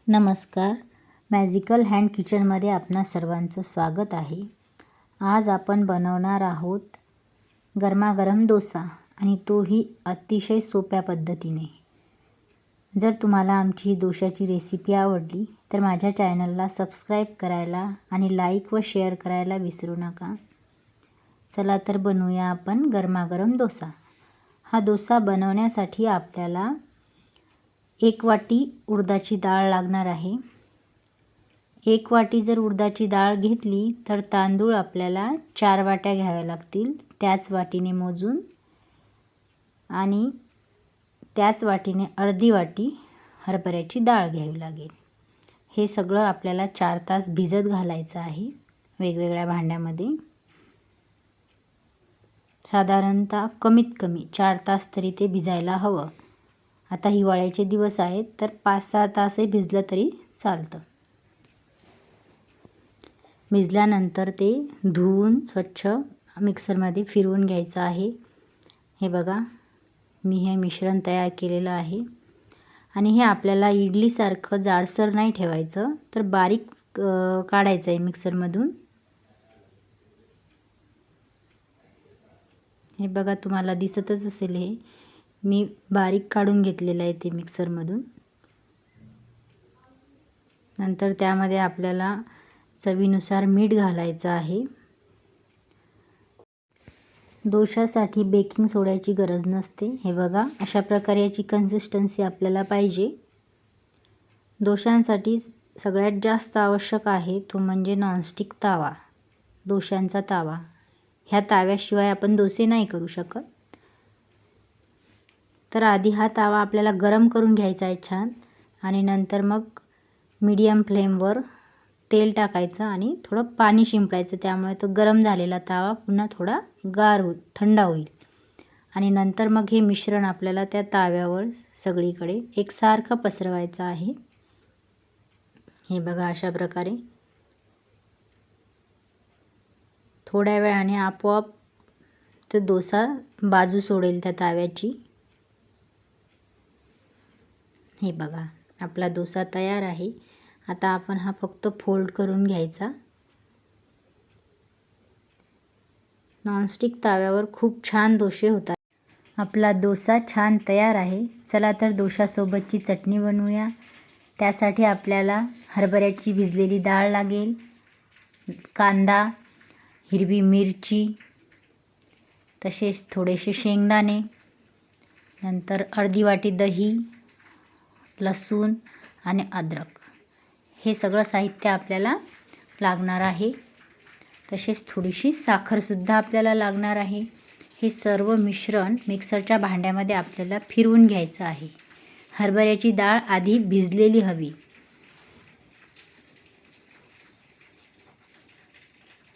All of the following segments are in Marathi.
नमस्कार. मॅजिकल हँड किचनमध्ये आपणा सर्वांचं स्वागत आहे. आज आपण बनवणार आहोत गरमागरम डोसा आणि तोही अतिशय सोप्या पद्धतीने. जर तुम्हाला आमची ही डोशाची रेसिपी आवडली तर माझ्या चॅनलला सबस्क्राईब करायला आणि लाईक व शेअर करायला विसरू नका. चला तर बनवूया आपण गरमागरम डोसा. हा डोसा बनवण्यासाठी आपल्याला 1 वाटी उडदाची डाळ लागणार आहे. 1 वाटी जर उडदाची डाळ घेतली तर तांदूळ आपल्याला 4 वाट्या घ्याव्या लागतील त्याच वाटीने मोजून, आणि त्याच वाटीने अर्धी वाटी हरभऱ्याची डाळ घ्यावी लागेल. हे सगळं आपल्याला 4 तास भिजत घालायचं आहे वेगवेगळ्या भांड्यामध्ये. साधारणतः कमीत कमी 4 तास तरी ते भिजायला हवं. आता हिवाळ्याचे दिवस आहेत तर 5-6 तासही भिजलं तरी चालतं. भिजल्यानंतर ते धुवून स्वच्छ मिक्सरमध्ये फिरवून घ्यायचं आहे. हे बघा, मी हे मिश्रण तयार केलेलं आहे आणि हे आपल्याला इडलीसारखं जाडसर नाही ठेवायचं, तर बारीक काढायचं आहे मिक्सरमधून. हे बघा, तुम्हाला दिसतच असेल, हे मी बारीक काढून घेतलेलं आहे ते मिक्सरमधून. नंतर त्यामध्ये आपल्याला चवीनुसार मीठ घालायचं आहे. डोशासाठी बेकिंग सोड्याची गरज नसते. हे बघा, अशा प्रकारे याची कन्सिस्टन्सी आपल्याला पाहिजे. डोशांसाठी सगळ्यात जास्त आवश्यक आहे तो म्हणजे नॉनस्टिक तावा, डोशांचा तावा. ह्या ताव्याशिवाय आपण डोसे नाही करू शकत. तर आधी हा तावा आपल्याला गरम करून घ्यायचा आहे छान, आणि नंतर मग मीडियम फ्लेमवर तेल टाकायचं आणि थोडं पाणी शिंपडायचं. त्यामुळे तो गरम झालेला तावा पुन्हा थोडा थंड होईल. आणि नंतर मग हे मिश्रण आपल्याला त्या ताव्यावर सगळीकडे एकसारखं पसरवायचं आहे. हे बघा, अशा प्रकारे थोड्या वेळाने आपोआप तो डोसा बाजू सोडेल त्या ताव्याची. हे बघा, आपला डोसा तयार आहे. आता आपण हा फक्त फोल्ड करून घ्यायचा. नॉनस्टिक ताव्यावर खूप छान डोसे होतात. आपला डोसा छान तयार आहे. चला तर डोशासोबतची चटणी बनवूया. त्यासाठी आपल्याला हरभऱ्याची भिजलेली डाळ लागेल, कांदा, हिरवी मिरची, तसेच थोडेसे शेंगदाणे, नंतर अर्धी वाटी दही, लसूण आणि अद्रक. हे सगळं साहित्य आपल्याला लागणार आहे. तसेच थोडीशी साखरसुद्धा आपल्याला लागणार आहे. हे सर्व मिश्रण मिक्सरच्या भांड्यामध्ये आपल्याला फिरवून घ्यायचं आहे. हरभऱ्याची डाळ आधी भिजलेली हवी.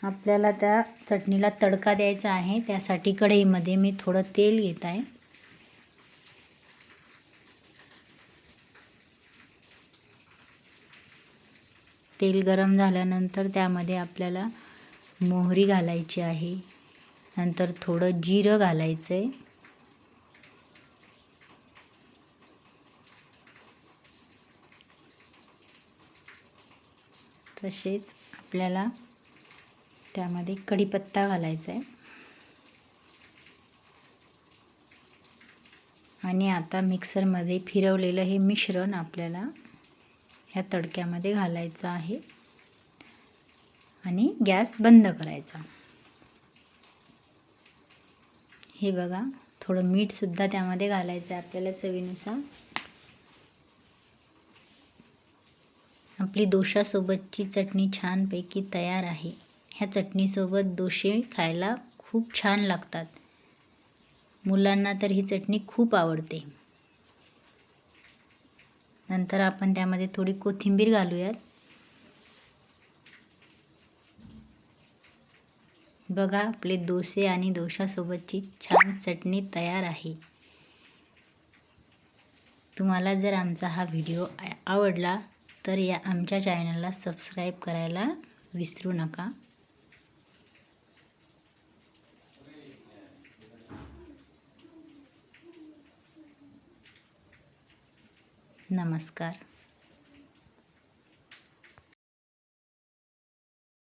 आपल्याला त्या चटणीला तडका द्यायचा आहे. त्यासाठी कढईमध्ये मी थोडं तेल घेत आहे. तेल गरम झाल्यानंतर त्यामध्ये आपल्याला मोहरी घालायची आहे. नंतर थोडं जिरं घालायचं आहे. तसेच आपल्याला त्यामध्ये कढीपत्ता घालायचा आहे. आणि आता मिक्सरमध्ये फिरवलेलं हे मिश्रण आपल्याला ह्या तडक्यामध्ये घालायचं आहे आणि गॅस बंद करायचा. हे बघा, थोडं मीठसुद्धा त्यामध्ये घालायचं आहे आपल्याला चवीनुसार. आपली डोशासोबतची चटणी छानपैकी तयार आहे. ह्या चटणीसोबत डोसे खायला खूप छान लागतात. मुलांना तर ही चटणी खूप आवडते. नंतर आपण त्यामध्ये थोडी कोथिंबीर घालूयात. बघा, आपले डोसे आणि डोशासोबतची छान चटणी तयार आहे. तुम्हाला जर आमचा हा व्हिडिओ आवडला तर आमच्या चॅनलला सबस्क्राईब करायला विसरू नका. नमस्कार.